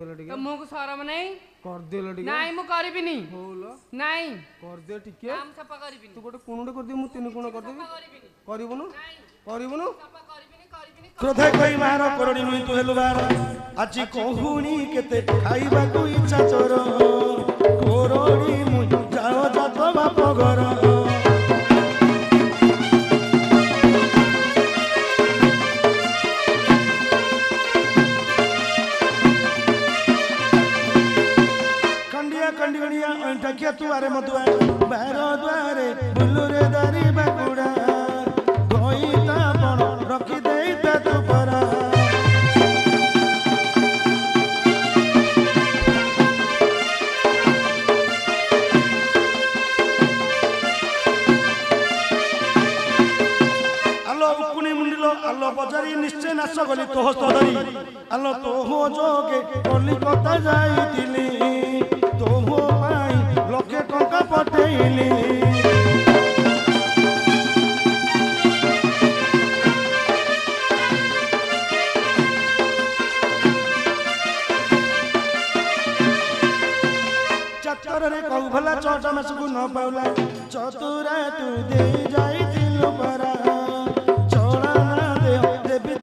मुझे शरम नहीं कर देला टिके नहीं मु करबिनी होलो नहीं कर दे टिके काम सफा करबिनी तू गोटे कोणडे कर दे मु तीन कोण कर देबी करबुनु करबुनु सफा करबिनी करबिनी क्रोध कई मार करोड़ी नुई तू हेलु बार आजी कहूनी केते खाइबा को इच्छा चोर करोड़ी मु जाओ जात बाप घर कंडिया अंटा किया तू आरे मधुआ बारो द्वारे बुलुरे दारी बाकुड़ा कोई तापण रखी देई ता तू परा आलो उकुनी मुंडिलो आलो बजारी निश्चय नाश गली तोह स्तरी आलो तोह जोगे कलिकता जाईतिली तोह पाई लखे टंका पटेइली चतर रे कहू भला चौटा मास को न पाउला चतुरा तू दे जाई दिल परा